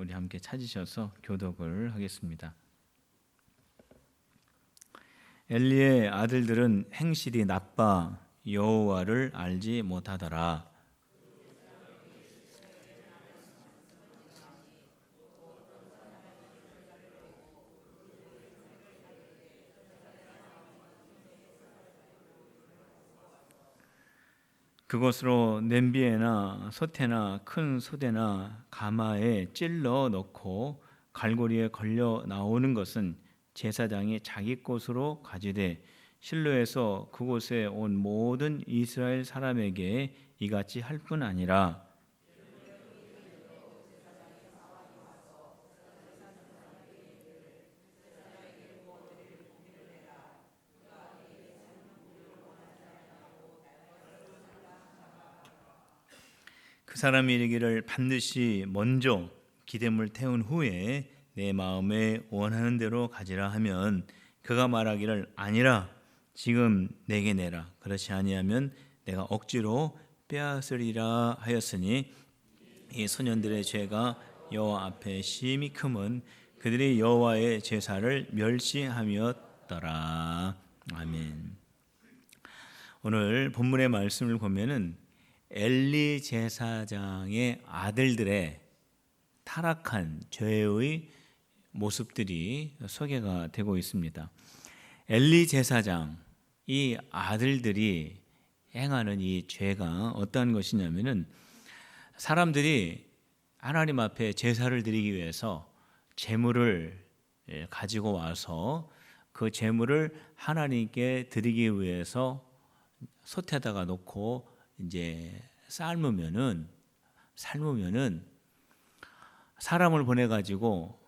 우리 함께 찾으셔서 교독을 하겠습니다. 엘리의 아들들은 행실이 나빠 여호와를 알지 못하더라. 그것으로 냄비에나 솥에나 큰 소대나 가마에 찔러 넣고 갈고리에 걸려 나오는 것은 제사장이 자기 곳으로 가지되 실로에서 그곳에 온 모든 이스라엘 사람에게 이같이 할 뿐 아니라 그 사람이 이르기를 반드시 먼저 기름을 태운 후에 내 마음에 원하는 대로 가지라 하면 그가 말하기를 아니라 지금 내게 내라. 그렇지 아니하면 내가 억지로 빼앗으리라 하였으니 이 소년들의 죄가 여호와 앞에 심히 크면 그들이 여호와의 제사를 멸시함이었더라. 아멘. 오늘 본문의 말씀을 보면은 엘리 제사장의 아들들의 타락한 죄의 모습들이 소개가 되고 있습니다. 엘리 제사장 이 아들들이 행하는 이 죄가 어떠한 것이냐면은 사람들이 하나님 앞에 제사를 드리기 위해서 제물을 가지고 와서 그 제물을 하나님께 드리기 위해서 솥에다가 놓고 이제 삶으면은 사람을 보내 가지고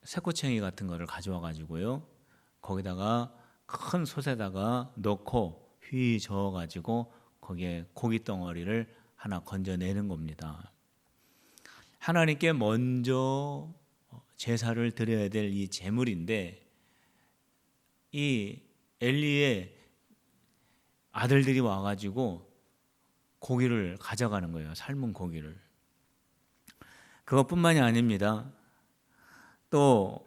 새꼬챙이 같은 거를 가져와 가지고요. 거기다가 큰 솥에다가 넣고 휘 저어 가지고 거기에 고기 덩어리를 하나 건져내는 겁니다. 하나님께 먼저 제사를 드려야 될 이 제물인데 이 엘리의 아들들이 와가지고 고기를 가져가는 거예요. 삶은 고기를. 그것뿐만이 아닙니다. 또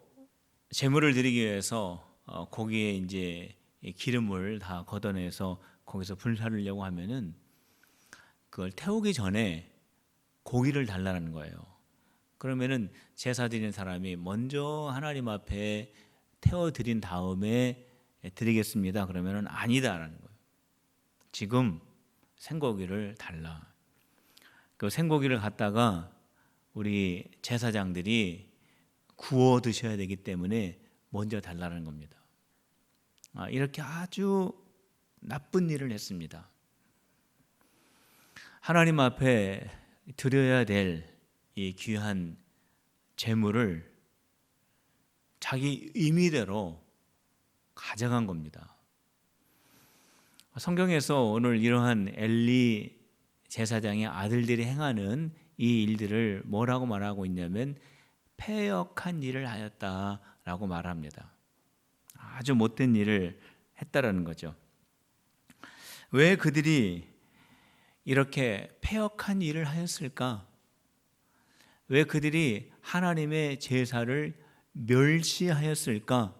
제물을 드리기 위해서 고기에 이제 기름을 다 걷어내서 거기서 불사르려고 하면은 그걸 태우기 전에 고기를 달라는 거예요. 그러면은 제사 드리는 사람이 먼저 하나님 앞에 태워 드린 다음에 드리겠습니다. 그러면은 아니다라는 거예요. 지금 생고기를 달라. 그 생고기를 갖다가 우리 제사장들이 구워 드셔야 되기 때문에 먼저 달라는 겁니다. 이렇게 아주 나쁜 일을 했습니다. 하나님 앞에 드려야 될 이 귀한 제물을 자기 임의대로 가져간 겁니다. 성경에서 오늘 이러한 엘리 제사장의 아들들이 행하는 이 일들을 뭐라고 말하고 있냐면 패역한 일을 하였다라고 말합니다. 아주 못된 일을 했다라는 거죠. 왜 그들이 이렇게 패역한 일을 하였을까? 왜 그들이 하나님의 제사를 멸시하였을까?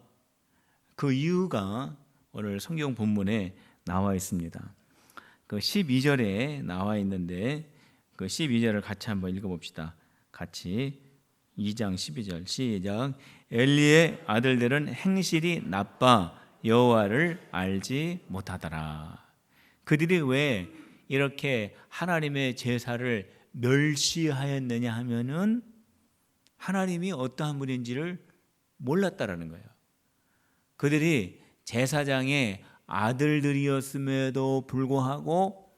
그 이유가 오늘 성경 본문에 나와 있습니다. 그 12절에 나와 있는데 그 12절을 같이 한번 읽어봅시다. 같이 2장 12절 시작. 엘리의 아들들은 행실이 나빠 여호와를 알지 못하더라. 그들이 왜 이렇게 하나님의 제사를 멸시하였느냐 하면은 하나님이 어떠한 분인지를 몰랐다라는 거예요. 그들이 제사장의 아들들이었음에도 불구하고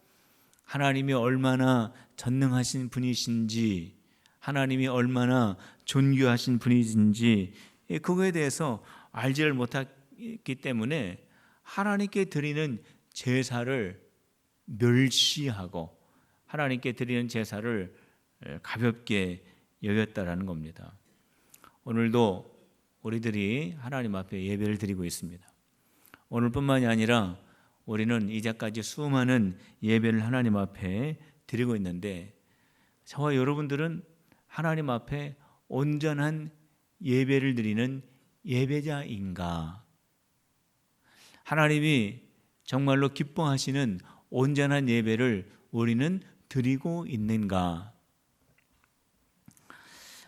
하나님이 얼마나 전능하신 분이신지, 하나님이 얼마나 존귀하신 분이신지 그거에 대해서 알지를 못했기 때문에 하나님께 드리는 제사를 멸시하고 하나님께 드리는 제사를 가볍게 여겼다라는 겁니다. 오늘도 우리들이 하나님 앞에 예배를 드리고 있습니다. 오늘뿐만이 아니라 우리는 이제까지 수많은 예배를 하나님 앞에 드리고 있는데 저와 여러분들은 하나님 앞에 온전한 예배를 드리는 예배자인가? 하나님이 정말로 기뻐하시는 온전한 예배를 우리는 드리고 있는가?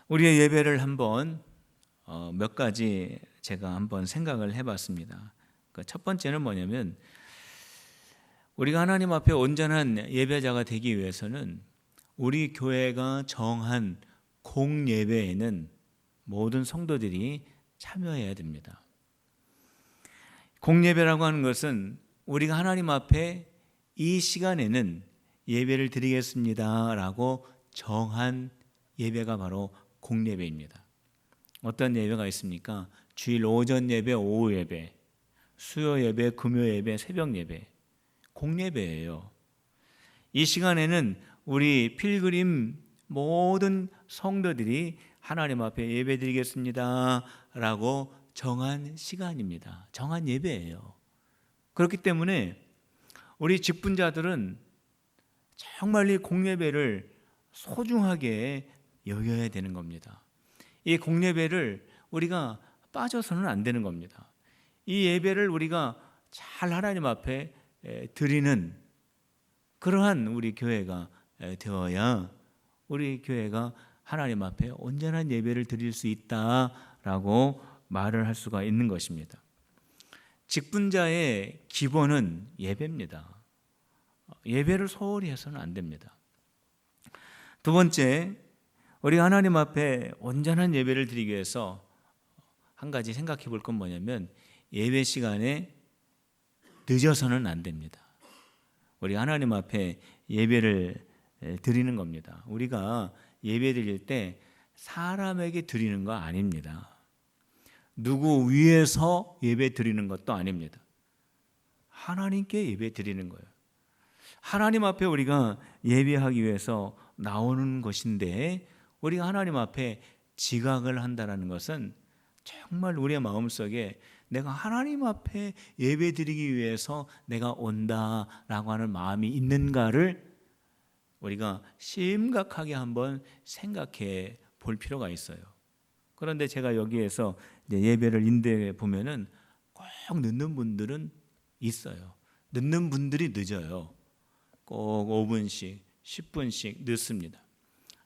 우리의 예배를 한번 몇 가지 제가 한번 생각을 해봤습니다. 첫 번째는 뭐냐면, 우리가 하나님 앞에 온전한 예배자가 되기 위해서는 우리 교회가 정한 공예배에는 모든 성도들이 참여해야 됩니다. 공예배라고 하는 것은 우리가 하나님 앞에 이 시간에는 예배를 드리겠습니다 라고 정한 예배가 바로 공예배입니다. 어떤 예배가 있습니까? 주일 오전 예배, 오후 예배, 수요 예배, 금요 예배, 새벽 예배, 공예배예요. 이 시간에는 우리 필그림 모든 성도들이 하나님 앞에 예배 드리겠습니다 라고 정한 시간입니다. 정한 예배예요. 그렇기 때문에 우리 직분자들은 정말 이 공예배를 소중하게 여겨야 되는 겁니다. 이 공예배를 우리가 빠져서는 안 되는 겁니다. 이 예배를 우리가 잘 하나님 앞에 드리는 그러한 우리 교회가 되어야 우리 교회가 하나님 앞에 온전한 예배를 드릴 수 있다라고 말을 할 수가 있는 것입니다. 직분자의 기본은 예배입니다. 예배를 소홀히 해서는 안 됩니다. 두 번째, 우리가 하나님 앞에 온전한 예배를 드리기 위해서 한 가지 생각해 볼 건 뭐냐면, 예배 시간에 늦어서는 안 됩니다. 우리가 하나님 앞에 예배를 드리는 겁니다. 우리가 예배 드릴 때 사람에게 드리는 거 아닙니다. 누구 위해서 예배 드리는 것도 아닙니다. 하나님께 예배 드리는 거예요. 하나님 앞에 우리가 예배하기 위해서 나오는 것인데, 우리가 하나님 앞에 지각을 한다는 것은 정말 우리의 마음속에 내가 하나님 앞에 예배 드리기 위해서 내가 온다라고 하는 마음이 있는가를 우리가 심각하게 한번 생각해 볼 필요가 있어요. 그런데 제가 여기에서 예배를 인도해 보면은 꼭 늦는 분들은 있어요. 늦는 분들이 늦어요. 꼭 5분씩, 10분씩 늦습니다.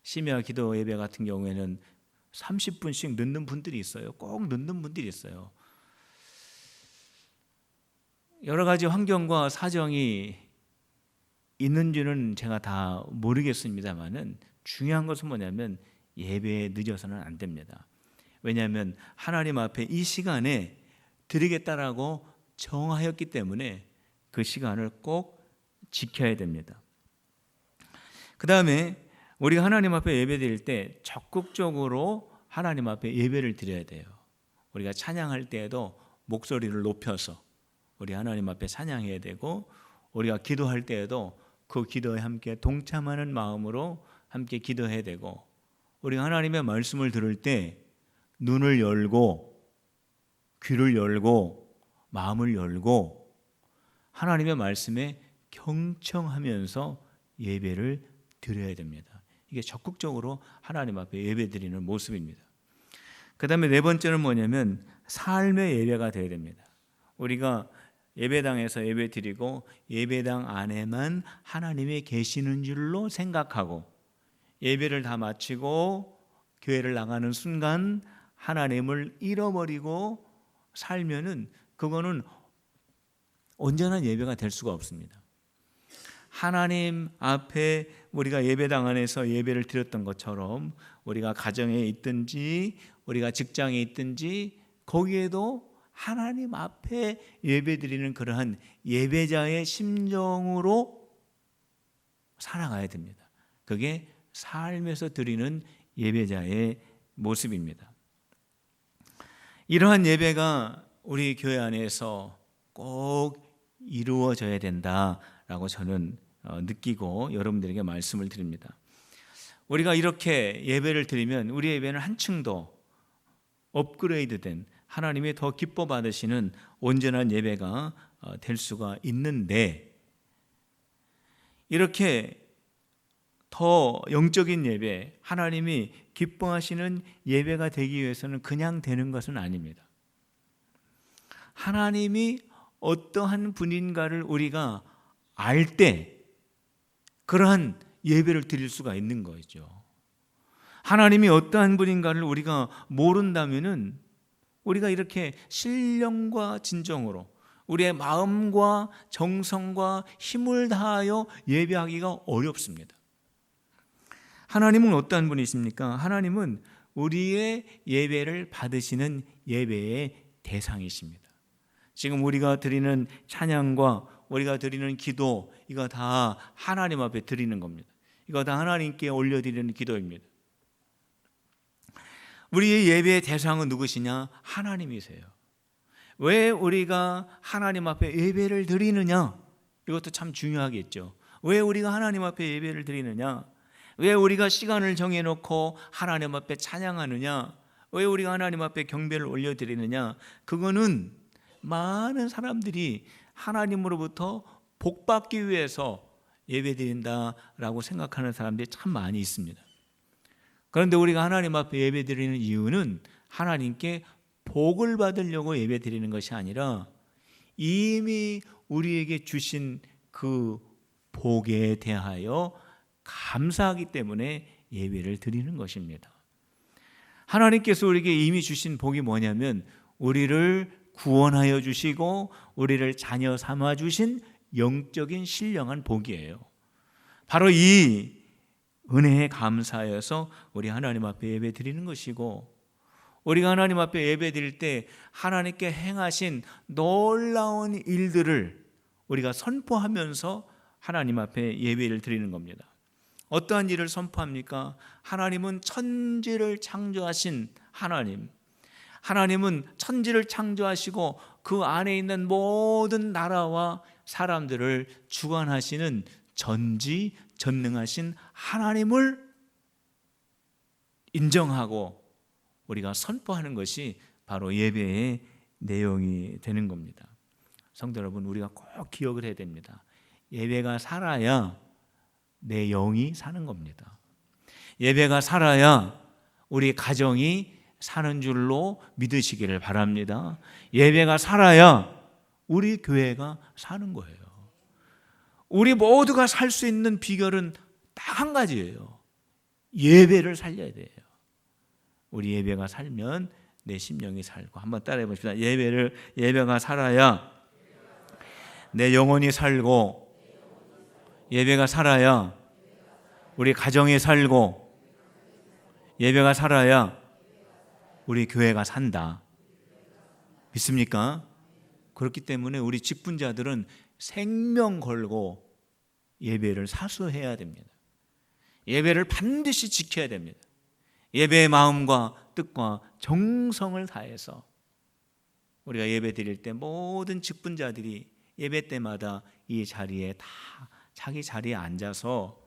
심야 기도 예배 같은 경우에는 30분씩 늦는 분들이 있어요. 꼭 늦는 분들이 있어요. 여러 가지 환경과 사정이 있는지는 제가 다 모르겠습니다만은 중요한 것은 뭐냐면 예배에 늦어서는 안 됩니다. 왜냐하면 하나님 앞에 이 시간에 드리겠다라고 정하였기 때문에 그 시간을 꼭 지켜야 됩니다. 그 다음에 우리가 하나님 앞에 예배 드릴 때 적극적으로 하나님 앞에 예배를 드려야 돼요. 우리가 찬양할 때에도 목소리를 높여서 우리 하나님 앞에 찬양해야 되고, 우리가 기도할 때에도 그 기도에 함께 동참하는 마음으로 함께 기도해야 되고, 우리가 하나님의 말씀을 들을 때 눈을 열고 귀를 열고 마음을 열고 하나님의 말씀에 경청하면서 예배를 드려야 됩니다. 이게 적극적으로 하나님 앞에 예배 드리는 모습입니다. 그 다음에 네 번째는 뭐냐면 삶의 예배가 되어야 됩니다. 우리가 예배당에서 예배 드리고 예배당 안에만 하나님이 계시는 줄로 생각하고 예배를 다 마치고 교회를 나가는 순간 하나님을 잃어버리고 살면은 그거는 온전한 예배가 될 수가 없습니다. 하나님 앞에 우리가 예배당 안에서 예배를 드렸던 것처럼 우리가 가정에 있든지 우리가 직장에 있든지 거기에도 하나님 앞에 예배드리는 그러한 예배자의 심정으로 살아가야 됩니다. 그게 삶에서 드리는 예배자의 모습입니다. 이러한 예배가 우리 교회 안에서 꼭 이루어져야 된다라고 저는 느끼고 여러분들에게 말씀을 드립니다. 우리가 이렇게 예배를 드리면 우리 예배는 한층 더 업그레이드된 하나님이 더 기뻐 받으시는 온전한 예배가 될 수가 있는데, 이렇게 더 영적인 예배, 하나님이 기뻐하시는 예배가 되기 위해서는 그냥 되는 것은 아닙니다. 하나님이 어떠한 분인가를 우리가 알 때 그러한 예배를 드릴 수가 있는 거죠. 하나님이 어떠한 분인가를 우리가 모른다면은 우리가 이렇게 신령과 진정으로 우리의 마음과 정성과 힘을 다하여 예배하기가 어렵습니다. 하나님은 어떠한 분이십니까? 하나님은 우리의 예배를 받으시는 예배의 대상이십니다. 지금 우리가 드리는 찬양과 우리가 드리는 기도, 이거 다 하나님 앞에 드리는 겁니다. 이거 다 하나님께 올려드리는 기도입니다. 우리의 예배의 대상은 누구시냐? 하나님이세요. 왜 우리가 하나님 앞에 예배를 드리느냐? 이것도 참 중요하겠죠. 왜 우리가 하나님 앞에 예배를 드리느냐? 왜 우리가 시간을 정해놓고 하나님 앞에 찬양하느냐? 왜 우리가 하나님 앞에 경배를 올려드리느냐? 그거는 많은 사람들이 하나님으로부터 복받기 위해서 예배드린다라고 생각하는 사람들이 참 많이 있습니다. 그런데 우리가 하나님 앞에 예배드리는 이유는 하나님께 복을 받으려고 예배드리는 것이 아니라 이미 우리에게 주신 그 복에 대하여 감사하기 때문에 예배를 드리는 것입니다. 하나님께서 우리에게 이미 주신 복이 뭐냐면 우리를 구원하여 주시고 우리를 자녀 삼아 주신 영적인 신령한 복이에요. 바로 이 은혜에 감사하여서 우리 하나님 앞에 예배 드리는 것이고, 우리가 하나님 앞에 예배 드릴 때 하나님께 행하신 놀라운 일들을 우리가 선포하면서 하나님 앞에 예배를 드리는 겁니다. 어떠한 일을 선포합니까? 하나님은 천지를 창조하신 하나님, 하나님은 천지를 창조하시고 그 안에 있는 모든 나라와 사람들을 주관하시는 전지전능하신 하나님을 인정하고 우리가 선포하는 것이 바로 예배의 내용이 되는 겁니다. 성도 여러분, 우리가 꼭 기억을 해야 됩니다. 예배가 살아야 내 영이 사는 겁니다. 예배가 살아야 우리 가정이 사는 줄로 믿으시기를 바랍니다. 예배가 살아야 우리 교회가 사는 거예요. 우리 모두가 살 수 있는 비결은 딱 한 가지예요. 예배를 살려야 돼요. 우리 예배가 살면 내 심령이 살고, 한번 따라해 봅시다. 예배가 살아야 내 영혼이 살고, 예배가 살아야 우리 가정이 살고, 예배가 살아야 우리 교회가 산다. 믿습니까? 그렇기 때문에 우리 직분자들은 생명 걸고 예배를 사수해야 됩니다. 예배를 반드시 지켜야 됩니다. 예배의 마음과 뜻과 정성을 다해서 우리가 예배 드릴 때 모든 직분자들이 예배 때마다 이 자리에 다 자기 자리에 앉아서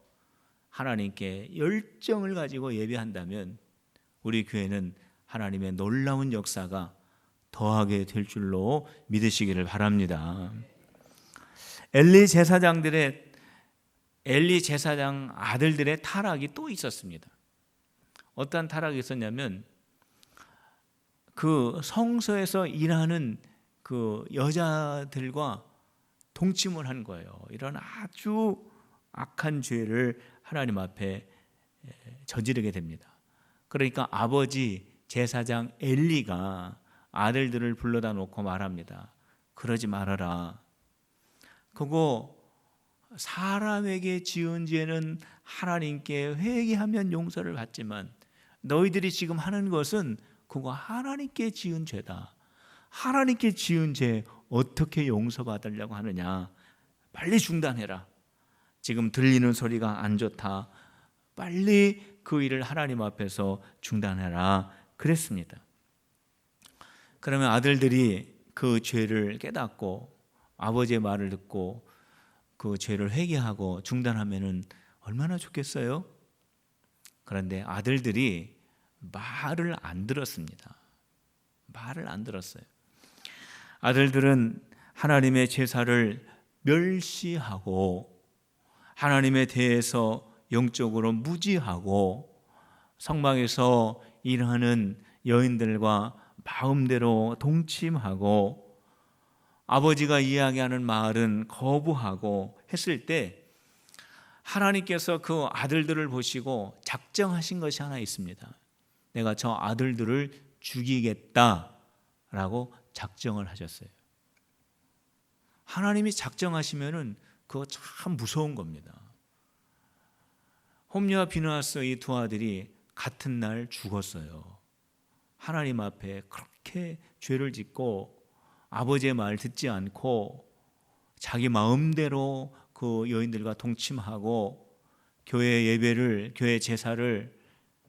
하나님께 열정을 가지고 예배한다면 우리 교회는 하나님의 놀라운 역사가 더하게 될 줄로 믿으시기를 바랍니다. 엘리 제사장 아들들의 타락이 또 있었습니다. 어떠한 타락이 있었냐면 그 성소에서 일하는 그 여자들과 동침을 한 거예요. 이런 아주 악한 죄를 하나님 앞에 저지르게 됩니다. 그러니까 아버지 제사장 엘리가 아들들을 불러다 놓고 말합니다. 그러지 말아라. 그거 사람에게 지은 죄는 하나님께 회개하면 용서를 받지만 너희들이 지금 하는 것은 그거 하나님께 지은 죄다. 하나님께 지은 죄 어떻게 용서받으려고 하느냐. 빨리 중단해라. 지금 들리는 소리가 안 좋다. 빨리 그 일을 하나님 앞에서 중단해라. 그랬습니다. 그러면 아들들이 그 죄를 깨닫고 아버지의 말을 듣고 그 죄를 회개하고 중단하면은 얼마나 좋겠어요? 그런데 아들들이 말을 안 들었습니다. 말을 안 들었어요. 아들들은 하나님의 제사를 멸시하고 하나님에 대해서 영적으로 무지하고 성막에서 일하는 여인들과 마음대로 동침하고 아버지가 이야기하는 말은 거부하고 했을 때 하나님께서 그 아들들을 보시고 작정하신 것이 하나 있습니다. 내가 저 아들들을 죽이겠다라고 작정을 하셨어요. 하나님이 작정하시면은 그거 참 무서운 겁니다. 홈리와 비느하스 이 두 아들이 같은 날 죽었어요. 하나님 앞에 그렇게 죄를 짓고 아버지의 말 듣지 않고 자기 마음대로 그 여인들과 동침하고 교회 예배를, 교회 제사를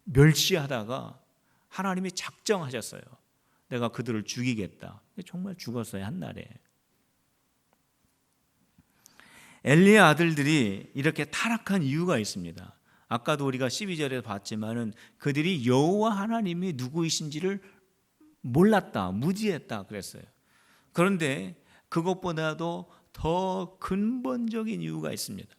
멸시하다가 하나님이 작정하셨어요. 내가 그들을 죽이겠다. 정말 죽었어요, 한날에. 엘리의 아들들이 이렇게 타락한 이유가 있습니다. 아까도 우리가 12절에 봤지만은 그들이 여호와 하나님이 누구이신지를 몰랐다, 무지했다 그랬어요. 그런데 그것보다도 더 근본적인 이유가 있습니다.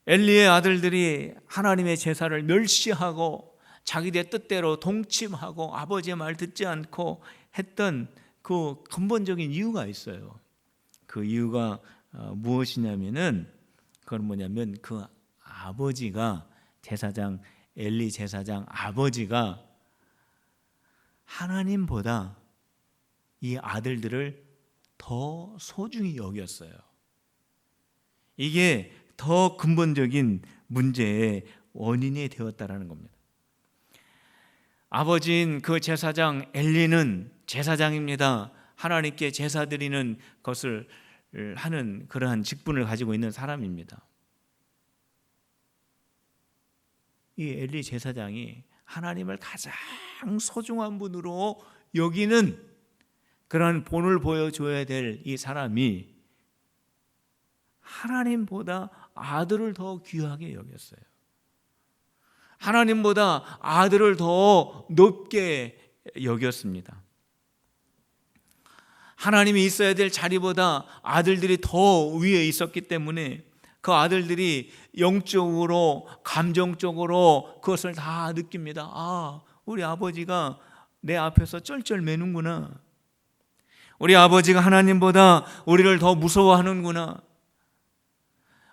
엘리의 아들들이 하나님의 제사를 멸시하고 자기들 뜻대로 동침하고 아버지의 말 듣지 않고 했던 그 근본적인 이유가 있어요. 그 이유가 무엇이냐면은 그건 뭐냐면 그 아버지가 제사장 엘리 제사장 아버지가 하나님보다 이 아들들을 더 소중히 여겼어요. 이게 더 근본적인 문제의 원인이 되었다라는 겁니다. 아버지인 그 제사장 엘리는 제사장입니다. 하나님께 제사 드리는 것을 하는 그러한 직분을 가지고 있는 사람입니다. 이 엘리 제사장이 하나님을 가장 소중한 분으로 여기는 그런 본을 보여줘야 될 이 사람이 하나님보다 아들을 더 귀하게 여겼어요. 하나님보다 아들을 더 높게 여겼습니다. 하나님이 있어야 될 자리보다 아들들이 더 위에 있었기 때문에 그 아들들이 영적으로 감정적으로 그것을 다 느낍니다. 아, 우리 아버지가 내 앞에서 쩔쩔매는구나. 우리 아버지가 하나님보다 우리를 더 무서워하는구나.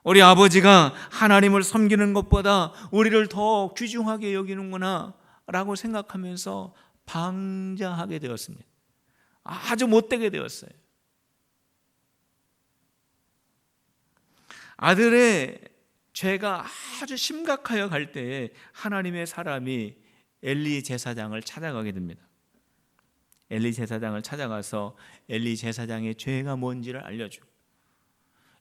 우리 아버지가 하나님을 섬기는 것보다 우리를 더 귀중하게 여기는구나 라고 생각하면서 방자하게 되었습니다. 아주 못되게 되었어요. 아들의 죄가 아주 심각하여 갈 때에 하나님의 사람이 엘리 제사장을 찾아가게 됩니다. 엘리 제사장을 찾아가서 엘리 제사장의 죄가 뭔지를 알려주고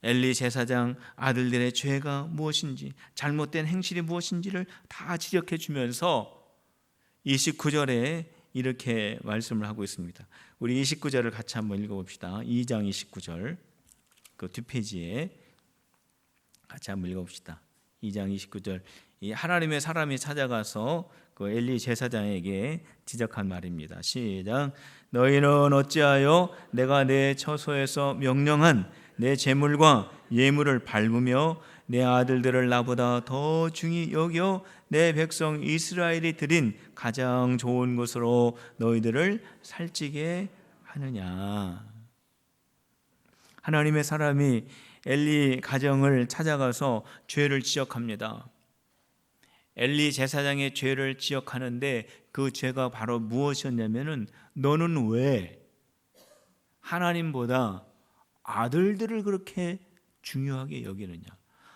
엘리 제사장 아들들의 죄가 무엇인지 잘못된 행실이 무엇인지를 다 지적해 주면서 29절에 이렇게 말씀을 하고 있습니다. 우리 29절을 같이 한번 읽어봅시다. 2장 29절 그 뒷페이지에 같이 한번 읽어봅시다. 2장 29절 이 하나님의 사람이 찾아가서 그 엘리 제사장에게 지적한 말입니다. 시작. 너희는 어찌하여 내가 내 처소에서 명령한 내 제물과 예물을 밟으며 내 아들들을 나보다 더 중히 여겨 내 백성 이스라엘이 드린 가장 좋은 것으로 너희들을 살찌게 하느냐. 하나님의 사람이 엘리 가정을 찾아가서 죄를 지적합니다. 엘리 제사장의 죄를 지적하는데 그 죄가 바로 무엇이었냐면은 너는 왜 하나님보다 아들들을 그렇게 중요하게 여기느냐?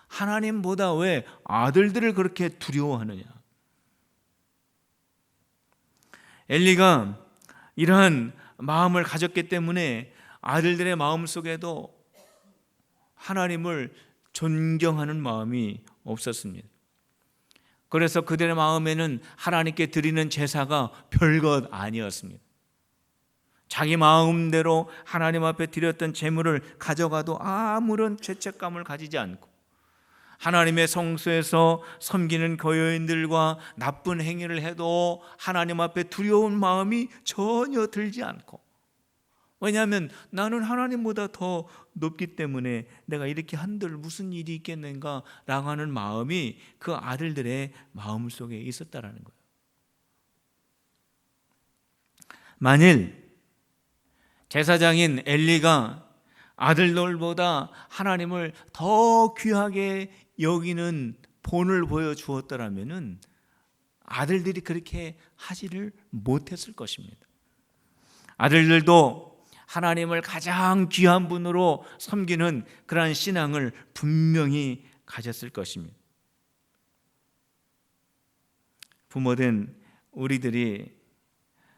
하나님보다 왜 아들들을 그렇게 두려워하느냐? 엘리가 이러한 마음을 가졌기 때문에 아들들의 마음 속에도 하나님을 존경하는 마음이 없었습니다. 그래서 그들의 마음에는 하나님께 드리는 제사가 별것 아니었습니다. 자기 마음대로 하나님 앞에 드렸던 제물을 가져가도 아무런 죄책감을 가지지 않고 하나님의 성소에서 섬기는 거여인들과 나쁜 행위를 해도 하나님 앞에 두려운 마음이 전혀 들지 않고 왜냐하면 나는 하나님보다 더 높기 때문에 내가 이렇게 한들 무슨 일이 있겠는가 라고 하는 마음이 그 아들들의 마음 속에 있었다라는 거예요. 만일 제사장인 엘리가 아들들보다 하나님을 더 귀하게 여기는 본을 보여주었더라면 아들들이 그렇게 하지를 못했을 것입니다. 아들들도 하나님을 가장 귀한 분으로 섬기는 그러한 신앙을 분명히 가졌을 것입니다. 부모된 우리들이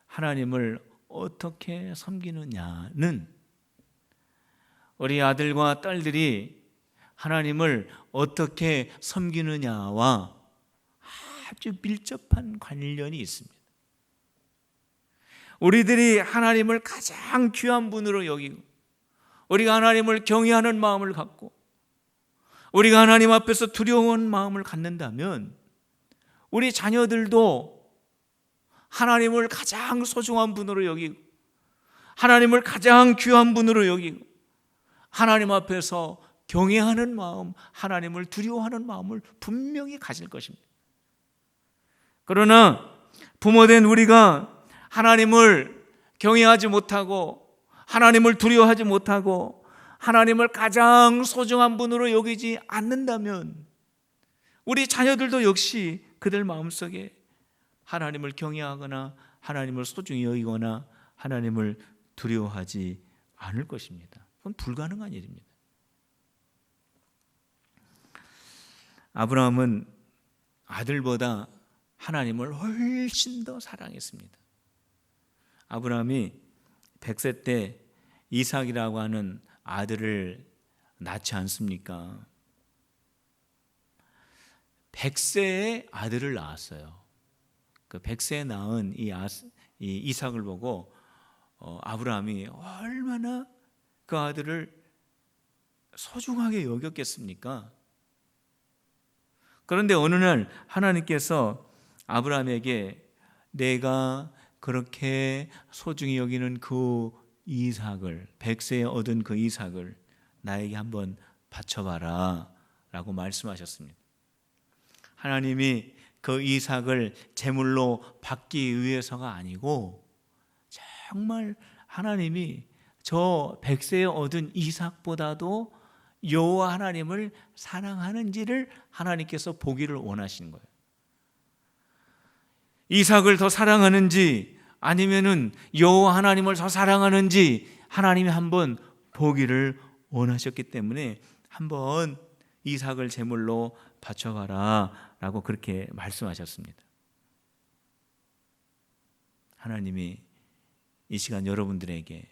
하나님을 어떻게 섬기느냐는 우리 아들과 딸들이 하나님을 어떻게 섬기느냐와 아주 밀접한 관련이 있습니다. 우리들이 하나님을 가장 귀한 분으로 여기고 우리가 하나님을 경외하는 마음을 갖고 우리가 하나님 앞에서 두려운 마음을 갖는다면 우리 자녀들도 하나님을 가장 소중한 분으로 여기고 하나님을 가장 귀한 분으로 여기고 하나님 앞에서 경외하는 마음, 하나님을 두려워하는 마음을 분명히 가질 것입니다. 그러나 부모된 우리가 하나님을 경외하지 못하고 하나님을 두려워하지 못하고 하나님을 가장 소중한 분으로 여기지 않는다면 우리 자녀들도 역시 그들 마음속에 하나님을 경외하거나 하나님을 소중히 여기거나 하나님을 두려워하지 않을 것입니다. 그건 불가능한 일입니다. 아브라함은 아들보다 하나님을 훨씬 더 사랑했습니다. 아브라함이 100세 때 이삭이라고 하는 아들을 낳지 않습니까? 100세에 아들을 낳았어요. 그 100세에 낳은 이 이삭을 보고 아브라함이 얼마나 그 아들을 소중하게 여겼겠습니까? 그런데 어느 날 하나님께서 아브라함에게 내가 그렇게 소중히 여기는 그 이삭을 100세에 얻은 그 이삭을 나에게 한번 바쳐봐라 라고 말씀하셨습니다. 하나님이 그 이삭을 제물로 받기 위해서가 아니고 정말 하나님이 저 100세에 얻은 이삭보다도 여호와 하나님을 사랑하는지를 하나님께서 보기를 원하시는 거예요. 이삭을 더 사랑하는지 아니면은 여호와 하나님을 더 사랑하는지 하나님이 한번 보기를 원하셨기 때문에 한번 이삭을 제물로 바쳐봐라 라고 그렇게 말씀하셨습니다. 하나님이 이 시간 여러분들에게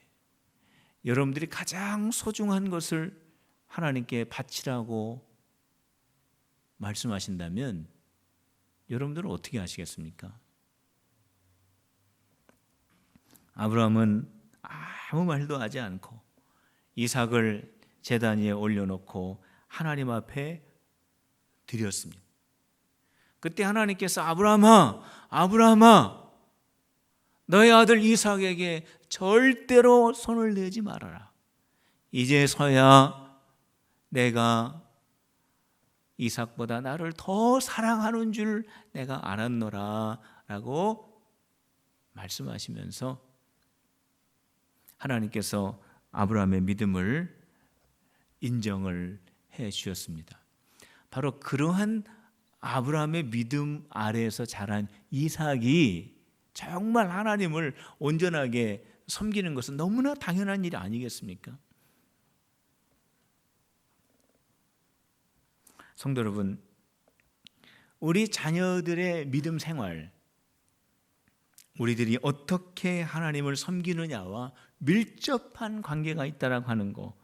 여러분들이 가장 소중한 것을 하나님께 바치라고 말씀하신다면 여러분들은 어떻게 하시겠습니까? 아브라함은 아무 말도 하지 않고 이삭을 제단 위에 올려놓고 하나님 앞에 드렸습니다. 그때 하나님께서 아브라함아 너의 아들 이삭에게 절대로 손을 내지 말아라. 이제서야 내가 이삭보다 나를 더 사랑하는 줄 내가 알았노라 라고 말씀하시면서 하나님께서 아브라함의 믿음을 인정을 해 주셨습니다. 바로 그러한 아브라함의 믿음 아래에서 자란 이삭이 정말 하나님을 온전하게 섬기는 것은 너무나 당연한 일이 아니겠습니까? 성도 여러분, 우리 자녀들의 믿음 생활, 우리들이 어떻게 하나님을 섬기느냐와 밀접한 관계가 있다라고 하는 거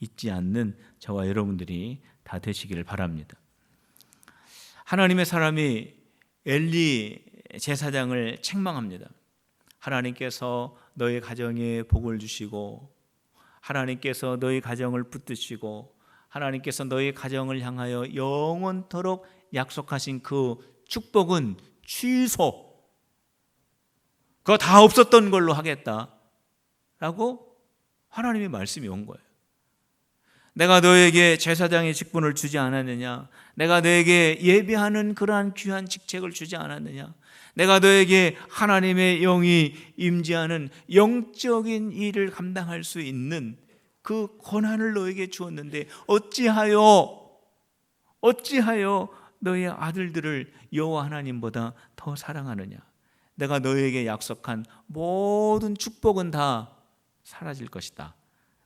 잊지 않는 저와 여러분들이 다 되시기를 바랍니다. 하나님의 사람이 엘리 제사장을 책망합니다. 하나님께서 너희 가정에 복을 주시고 하나님께서 너희 가정을 붙드시고 하나님께서 너희 가정을 향하여 영원토록 약속하신 그 축복은 취소, 그거 다 없었던 걸로 하겠다라고 하나님의 말씀이 온 거예요. 내가 너에게 제사장의 직분을 주지 않았느냐? 내가 너에게 예배하는 그러한 귀한 직책을 주지 않았느냐? 내가 너에게 하나님의 영이 임재하는 영적인 일을 감당할 수 있는 그 권한을 너에게 주었는데 어찌하여 너의 아들들을 여호와 하나님보다 더 사랑하느냐? 내가 너에게 약속한 모든 축복은 다 사라질 것이다.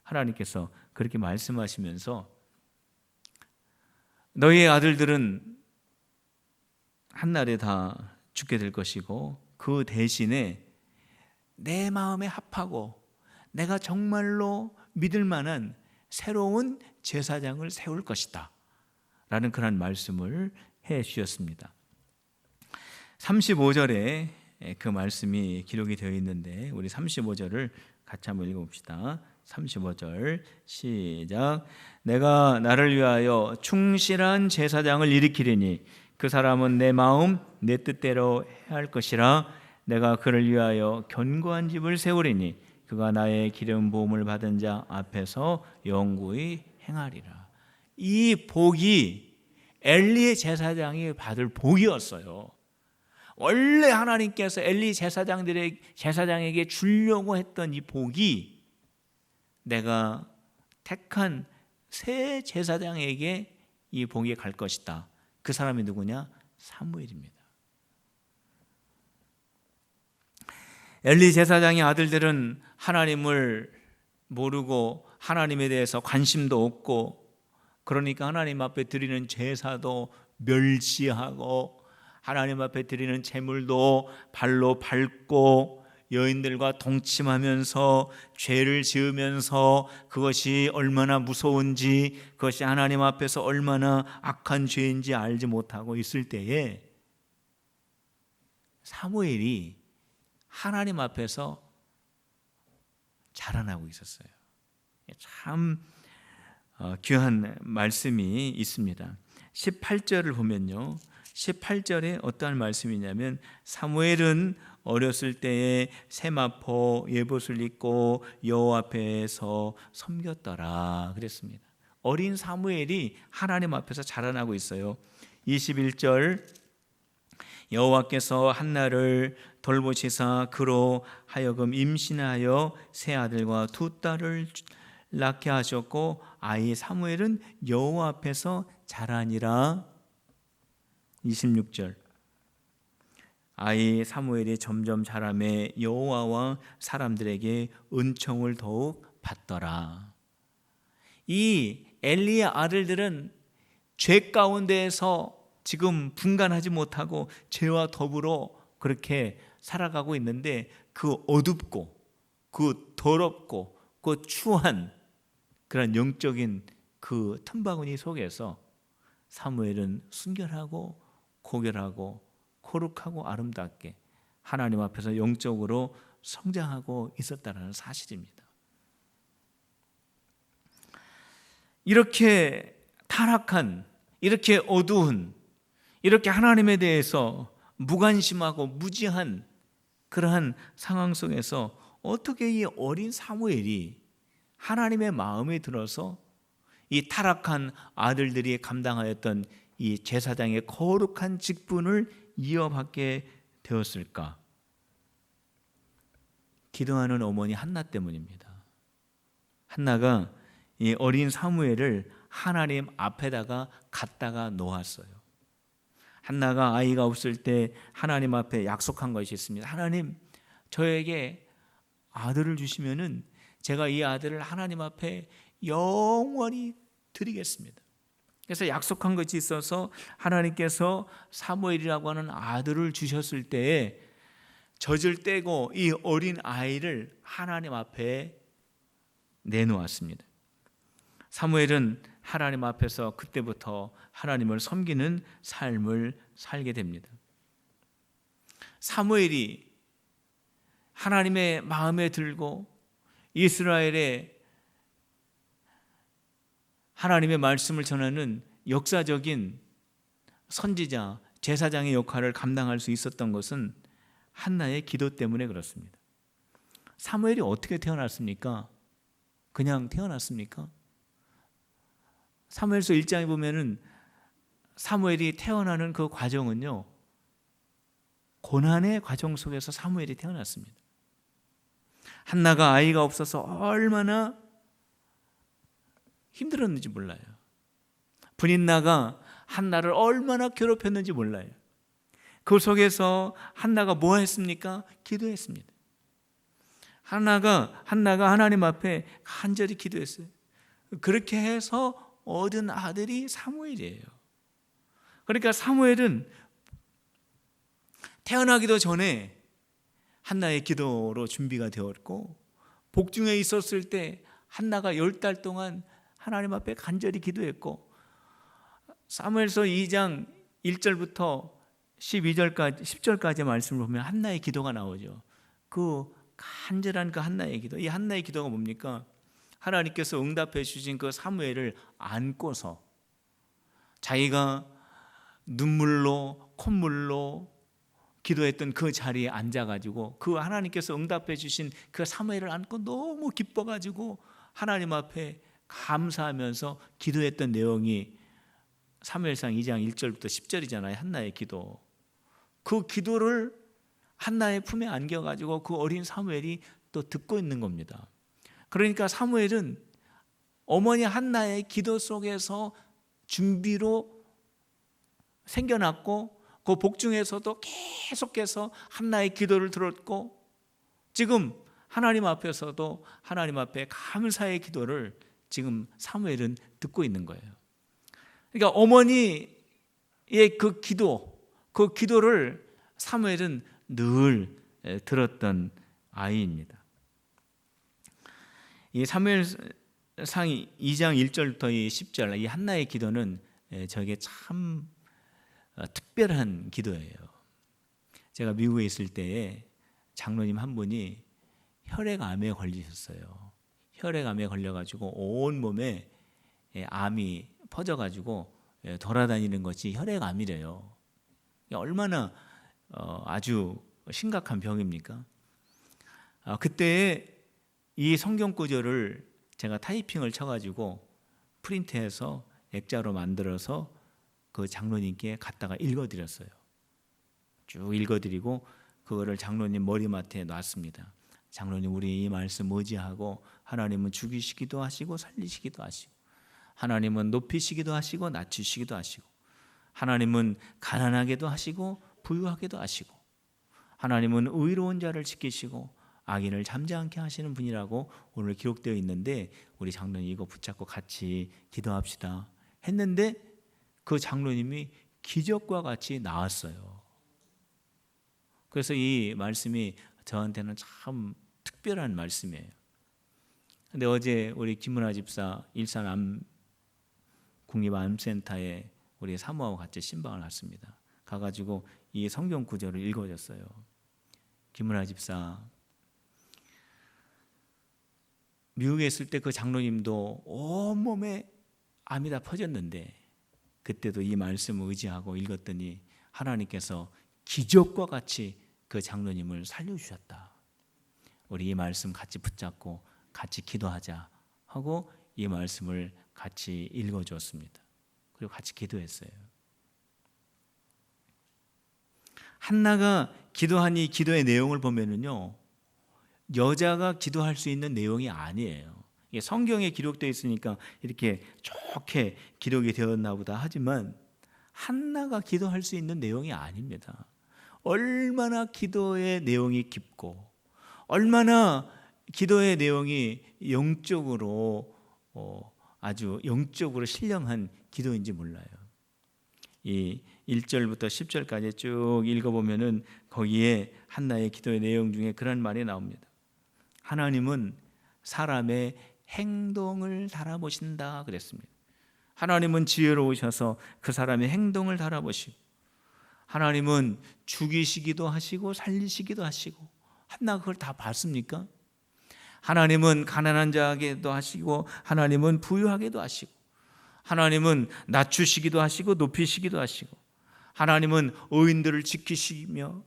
하나님께서 그렇게 말씀하시면서 너희의 아들들은 한날에 다 죽게 될 것이고 그 대신에 내 마음에 합하고 내가 정말로 믿을 만한 새로운 제사장을 세울 것이다 라는 그런 말씀을 해 주셨습니다. 35절에 그 말씀이 기록이 되어 있는데 우리 35절을 같이 한번 읽어봅시다. 35절 시작. 내가 나를 위하여 충실한 제사장을 일으키리니 그 사람은 내 마음 내 뜻대로 해야 할 것이라. 내가 그를 위하여 견고한 집을 세우리니 그가 나의 기름 부음을 받은 자 앞에서 영구히 행하리라. 이 복이 엘리의 제사장이 받을 복이었어요. 원래 하나님께서 엘리 제사장에게 주려고 했던 이 복이 내가 택한 새 제사장에게 이 복이 갈 것이다. 그 사람이 누구냐? 사무엘입니다. 엘리 제사장의 아들들은 하나님을 모르고 하나님에 대해서 관심도 없고 그러니까 하나님 앞에 드리는 제사도 멸시하고 하나님 앞에 드리는 제물도 발로 밟고 여인들과 동침하면서 죄를 지으면서 그것이 얼마나 무서운지 그것이 하나님 앞에서 얼마나 악한 죄인지 알지 못하고 있을 때에 사무엘이 하나님 앞에서 자라나고 있었어요. 참 귀한 말씀이 있습니다. 18절을 보면요, 18절에 어떠한 말씀이냐면 사무엘은 어렸을 때에 세마포 예봇을 입고 여호와 앞에서 섬겼더라 그랬습니다. 어린 사무엘이 하나님 앞에서 자라나고 있어요. 21절 여호와께서 한나를 돌보시사 그로 하여금 임신하여 세 아들과 두 딸을 낳게 하셨고 아이 사무엘은 여호와 앞에서 자라니라. 26절 아이 사무엘이 점점 자라매 여호와와 사람들에게 은총을 더욱 받더라. 이 엘리의 아들들은 죄 가운데에서 지금 분간하지 못하고 죄와 더불어 그렇게 살아가고 있는데 그 어둡고 그 더럽고 그 추한 그런 영적인 그 틈바구니 속에서 사무엘은 순결하고 고결하고 거룩하고 아름답게 하나님 앞에서 영적으로 성장하고 있었다는 사실입니다. 이렇게 타락한, 이렇게 어두운, 이렇게 하나님에 대해서 무관심하고 무지한 그러한 상황 속에서 어떻게 이 어린 사무엘이 하나님의 마음에 들어서 이 타락한 아들들이 감당하였던 이 제사장의 거룩한 직분을 이어받게 되었을까? 기도하는 어머니 한나 때문입니다. 한나가 이 어린 사무엘을 하나님 앞에다가 갖다가 놓았어요. 한나가 아이가 없을 때 하나님 앞에 약속한 것이 있습니다. 하나님, 저에게 아들을 주시면은 제가 이 아들을 하나님 앞에 영원히 드리겠습니다. 그래서 약속한 것이 있어서 하나님께서 사무엘이라고 하는 아들을 주셨을 때에 젖을 떼고 이 어린 아이를 하나님 앞에 내놓았습니다. 사무엘은 하나님 앞에서 그때부터 하나님을 섬기는 삶을 살게 됩니다. 사무엘이 하나님의 마음에 들고 이스라엘에 하나님의 말씀을 전하는 역사적인 선지자, 제사장의 역할을 감당할 수 있었던 것은 한나의 기도 때문에 그렇습니다. 사무엘이 어떻게 태어났습니까? 그냥 태어났습니까? 사무엘서 1장에 보면은 사무엘이 태어나는 그 과정은요, 고난의 과정 속에서 사무엘이 태어났습니다. 한나가 아이가 없어서 얼마나 힘들었는지 몰라요. 브린나가 한나를 얼마나 괴롭혔는지 몰라요. 그 속에서 한나가 뭐 했습니까? 기도했습니다. 한나가 하나님 앞에 간절히 기도했어요. 그렇게 해서 얻은 아들이 사무엘이에요. 그러니까 사무엘은 태어나기도 전에 한나의 기도로 준비가 되었고, 복중에 있었을 때 한나가 10달 동안 하나님 앞에 간절히 기도했고, 사무엘서 2장 1절부터 10절까지 말씀을 보면 한나의 기도가 나오죠. 그 간절한 그 한나의 기도, 이 한나의 기도가 뭡니까? 하나님께서 응답해 주신 그 사무엘을 안고서 자기가 눈물로 콧물로 기도했던 그 자리에 앉아가지고 그 하나님께서 응답해 주신 그 사무엘을 안고 너무 기뻐가지고 하나님 앞에 감사하면서 기도했던 내용이 사무엘상 2장 1절부터 10절이잖아요. 한나의 기도. 그 기도를 한나의 품에 안겨가지고 그 어린 사무엘이 또 듣고 있는 겁니다. 그러니까 사무엘은 어머니 한나의 기도 속에서 준비로 생겨났고, 그 복중에서도 계속해서 한나의 기도를 들었고, 지금 하나님 앞에서도 하나님 앞에 감사의 기도를 지금 사무엘은 듣고 있는 거예요. 그러니까 어머니의 그 기도를 사무엘은 늘 들었던 아이입니다. 이 사무엘상 2장 1절부터 10절 이 한나의 기도는 저에게 참 특별한 기도예요. 제가 미국에 있을 때에 장로님 한 분이 혈액암에 걸리셨어요. 혈액암에 걸려가지고 온 몸에 암이 퍼져가지고 돌아다니는 것이 혈액암이래요. 얼마나 아주 심각한 병입니까? 그때 이 성경 구절을 제가 타이핑을 쳐가지고 프린트해서 액자로 만들어서 그 장로님께 갖다가 읽어드렸어요. 쭉 읽어드리고 그거를 장로님 머리맡에 놨습니다. 장로님, 우리 이 말씀 의지하고 하나님은 죽이시기도 하시고 살리시기도 하시고, 하나님은 높이시기도 하시고 낮추시기도 하시고, 하나님은 가난하게도 하시고 부유하게도 하시고, 하나님은 의로운 자를 지키시고 악인을 잠잠케 하시는 분이라고 오늘 기록되어 있는데, 우리 장로님 이거 붙잡고 같이 기도합시다 했는데 그 장로님이 기적과 같이 나았어요. 그래서 이 말씀이 저한테는 참 특별한 말씀이에요. 근데 어제 우리 김문아 집사 일산 국립암센터에 우리 사모하고 같이 신방을 갔습니다. 가가지고 이 성경 구절을 읽어줬어요. 김문아 집사, 미국에 있을 때 그 장로님도 온몸에 암이 다 퍼졌는데 그때도 이 말씀을 의지하고 읽었더니 하나님께서 기적과 같이 그 장로님을 살려주셨다. 우리 이 말씀 같이 붙잡고 같이 기도하자 하고 이 말씀을 같이 읽어주었습니다. 그리고 같이 기도했어요. 한나가 기도한 이 기도의 내용을 보면은요, 여자가 기도할 수 있는 내용이 아니에요. 이게 성경에 기록되어 있으니까 이렇게 좋게 기록이 되었나 보다 하지만 한나가 기도할 수 있는 내용이 아닙니다. 얼마나 기도의 내용이 깊고 얼마나 기도의 내용이 영적으로 아주 영적으로 신령한 기도인지 몰라요. 이 1절부터 10절까지 쭉 읽어보면은 거기에 한나의 기도의 내용 중에 그런 말이 나옵니다. 하나님은 사람의 행동을 달아보신다 그랬습니다. 하나님은 지혜로우셔서 그 사람의 행동을 달아보시고, 하나님은 죽이시기도 하시고 살리시기도 하시고, 한나가 그걸 다 봤습니까? 하나님은 가난한 자에게도 하시고 하나님은 부유하게도 하시고, 하나님은 낮추시기도 하시고 높이시기도 하시고, 하나님은 의인들을 지키시며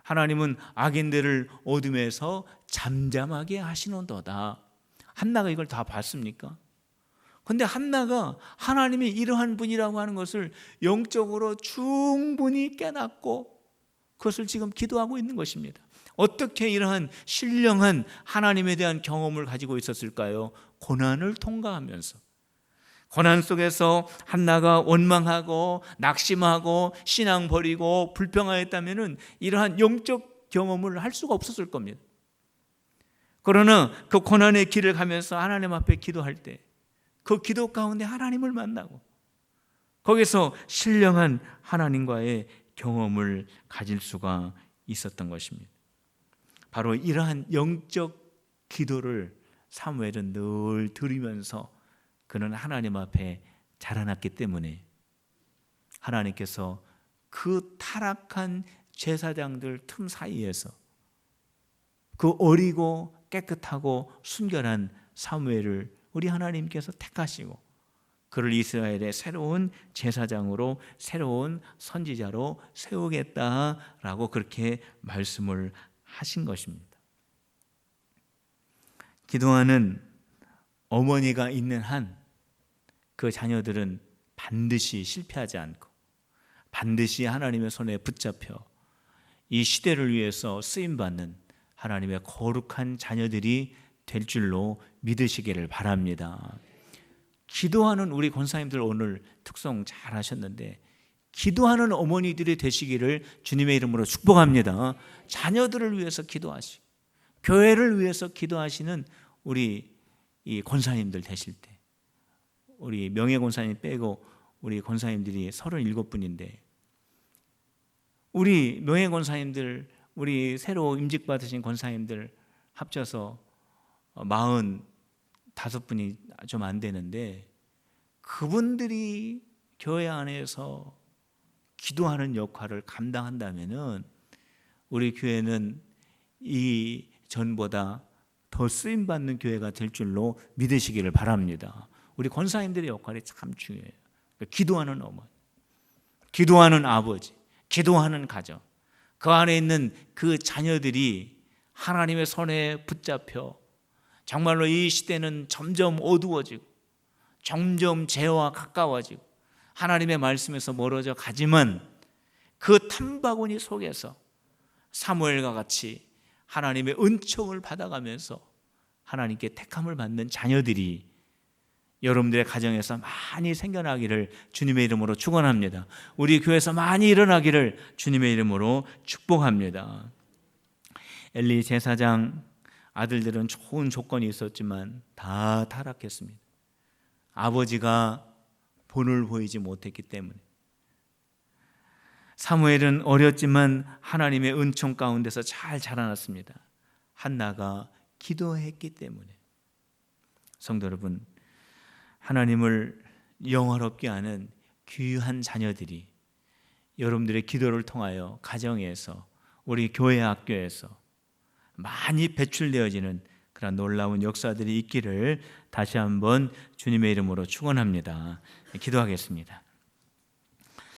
하나님은 악인들을 어둠에서 잠잠하게 하시는도다. 한나가 이걸 다 봤습니까? 근데 한나가 하나님이 이러한 분이라고 하는 것을 영적으로 충분히 깨닫고 그것을 지금 기도하고 있는 것입니다. 어떻게 이러한 신령한 하나님에 대한 경험을 가지고 있었을까요? 고난을 통과하면서. 고난 속에서 한나가 원망하고 낙심하고 신앙 버리고 불평하였다면 이러한 영적 경험을 할 수가 없었을 겁니다. 그러나 그 고난의 길을 가면서 하나님 앞에 기도할 때 그 기도 가운데 하나님을 만나고 거기서 신령한 하나님과의 경험을 가질 수가 있었던 것입니다. 바로 이러한 영적 기도를 사무엘은 늘 드리면서 그는 하나님 앞에 자라났기 때문에 하나님께서 그 타락한 제사장들 틈 사이에서 그 어리고 깨끗하고 순결한 사무엘을 우리 하나님께서 택하시고 그를 이스라엘의 새로운 제사장으로 새로운 선지자로 세우겠다라고 그렇게 말씀을 하신 것입니다. 기도하는 어머니가 있는 한 그 자녀들은 반드시 실패하지 않고 반드시 하나님의 손에 붙잡혀 이 시대를 위해서 쓰임받는 하나님의 거룩한 자녀들이 될 줄로 믿으시기를 바랍니다. 기도하는 우리 권사님들 오늘 특송 잘 하셨는데 기도하는 어머니들이 되시기를 주님의 이름으로 축복합니다. 자녀들을 위해서 기도하시고 교회를 위해서 기도하시는 우리 이 권사님들 되실 때 우리 명예 권사님 빼고 우리 권사님들이 37분인데 우리 명예 권사님들 우리 새로 임직 받으신 권사님들 합쳐서 45분이 좀 안 되는데 그분들이 교회 안에서 기도하는 역할을 감당한다면은 우리 교회는 이 전보다 더 쓰임 받는 교회가 될 줄로 믿으시기를 바랍니다. 우리 권사님들의 역할이 참 중요해요. 기도하는 어머니, 기도하는 아버지, 기도하는 가정, 그 안에 있는 그 자녀들이 하나님의 손에 붙잡혀 정말로 이 시대는 점점 어두워지고 점점 죄와 가까워지고 하나님의 말씀에서 멀어져 가지만 그 탐바구니 속에서 사무엘과 같이 하나님의 은총을 받아가면서 하나님께 택함을 받는 자녀들이 여러분들의 가정에서 많이 생겨나기를 주님의 이름으로 축원합니다. 우리 교회에서 많이 일어나기를 주님의 이름으로 축복합니다. 엘리 제사장 아들들은 좋은 조건이 있었지만 다 타락했습니다. 아버지가 본을 보이지 못했기 때문에. 사무엘은 어렸지만 하나님의 은총 가운데서 잘 자라났습니다. 한나가 기도했기 때문에. 성도 여러분, 하나님을 영화롭게 하는 귀한 자녀들이 여러분들의 기도를 통하여 가정에서 우리 교회 학교에서 많이 배출되어지는 그런 놀라운 역사들이 있기를 다시 한번 주님의 이름으로 축원합니다. 기도하겠습니다.